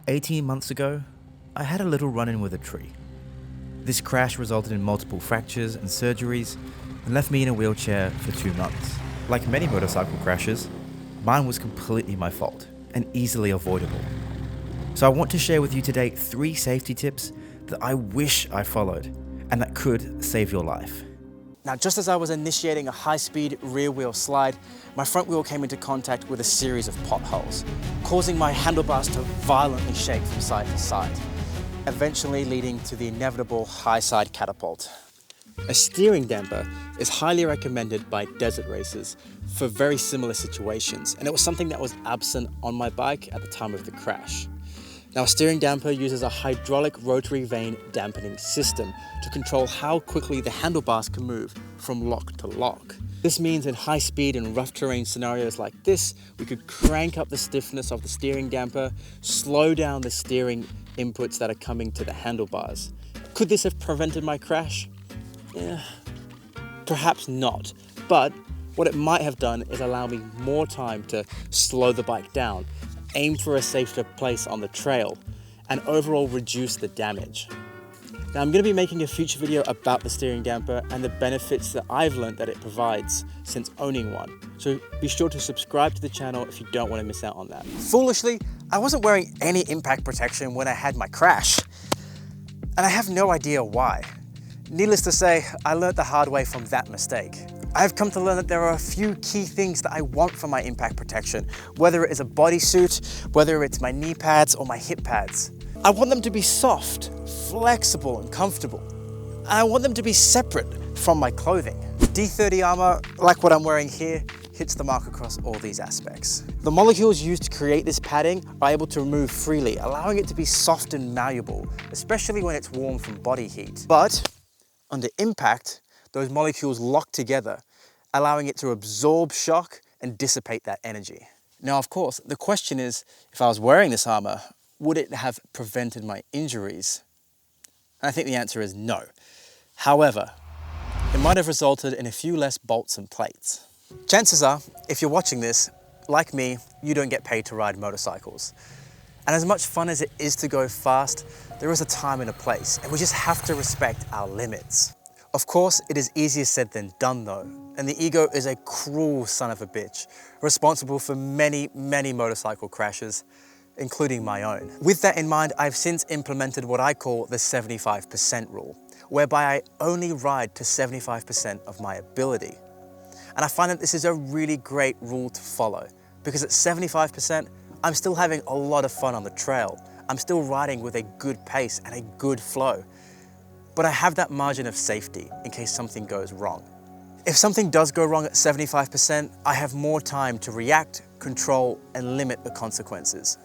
18 months ago, I had a little run-in with a tree. This crash resulted in multiple fractures and surgeries and left me in a wheelchair for 2 months. Like many motorcycle crashes, mine was completely my fault and easily avoidable. So I want to share with you today 3 safety tips that I wish I followed and that could save your life. Now, just as I was initiating a high-speed rear wheel slide, my front wheel came into contact with a series of potholes, causing my handlebars to violently shake from side to side, eventually leading to the inevitable high side catapult. A steering damper is highly recommended by desert racers for very similar situations, and it was something that was absent on my bike at the time of the crash. Now, a steering damper uses a hydraulic rotary vane dampening system to control how quickly the handlebars can move from lock to lock. This means in high speed and rough terrain scenarios like this, we could crank up the stiffness of the steering damper, slow down the steering inputs that are coming to the handlebars. Could this have prevented my crash? Perhaps not, but what it might have done is allow me more time to slow the bike down, aim for a safer place on the trail, and overall reduce the damage. Now, I'm going to be making a future video about the steering damper and the benefits that I've learned that it provides since owning one. So be sure to subscribe to the channel if you don't want to miss out on that. Foolishly, I wasn't wearing any impact protection when I had my crash, and I have no idea why. Needless to say, I learned the hard way from that mistake. I've come to learn that there are a few key things that I want for my impact protection, whether it is a bodysuit, whether it's my knee pads or my hip pads. I want them to be soft, flexible and comfortable. And I want them to be separate from my clothing. D30 armor, like what I'm wearing here, hits the mark across all these aspects. The molecules used to create this padding are able to move freely, allowing it to be soft and malleable, especially when it's warm from body heat. But under impact, those molecules lock together, allowing it to absorb shock and dissipate that energy. Now, of course, the question is, if I was wearing this armor, would it have prevented my injuries? And I think the answer is no. However, it might have resulted in a few less bolts and plates. Chances are, if you're watching this, like me, you don't get paid to ride motorcycles. And as much fun as it is to go fast, there is a time and a place, and we just have to respect our limits. Of course, it is easier said than done though, and the ego is a cruel son of a bitch, responsible for many, many motorcycle crashes, including my own. With that in mind, I've since implemented what I call the 75% rule, whereby I only ride to 75% of my ability. And I find that this is a really great rule to follow, because at 75%, I'm still having a lot of fun on the trail. I'm still riding with a good pace and a good flow. But I have that margin of safety in case something goes wrong. If something does go wrong at 75%, I have more time to react, control, and limit the consequences.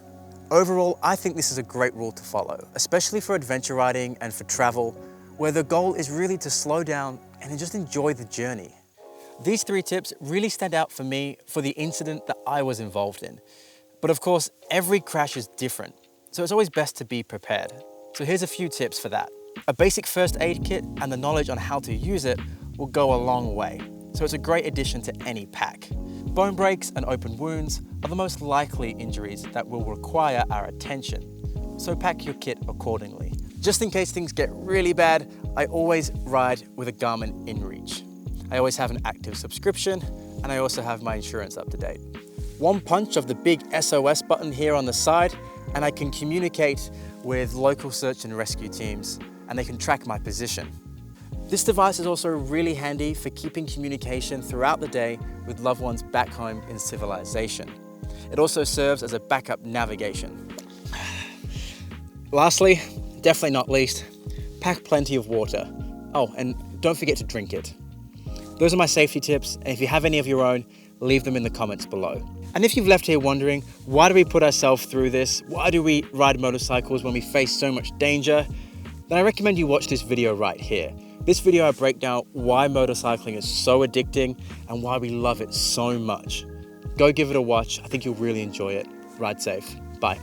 Overall, I think this is a great rule to follow, especially for adventure riding and for travel, where the goal is really to slow down and just enjoy the journey. These 3 tips really stand out for me for the incident that I was involved in. But of course, every crash is different, so it's always best to be prepared. So here's a few tips for that. A basic first aid kit and the knowledge on how to use it will go a long way, so it's a great addition to any pack. Bone breaks and open wounds are the most likely injuries that will require our attention, so pack your kit accordingly. Just in case things get really bad, I always ride with a Garmin InReach. I always have an active subscription, and I also have my insurance up to date. One punch of the big SOS button here on the side, and I can communicate with local search and rescue teams, and they can track my position. This device is also really handy for keeping communication throughout the day with loved ones back home in civilization. It also serves as a backup navigation. Lastly, definitely not least, pack plenty of water. Oh, and don't forget to drink it. Those are my safety tips, and if you have any of your own, leave them in the comments below. And if you've left here wondering, why do we put ourselves through this? Why do we ride motorcycles when we face so much danger? Then I recommend you watch this video right here. This video I break down why motorcycling is so addicting and why we love it so much. Go give it a watch. I think you'll really enjoy it. Ride safe. Bye.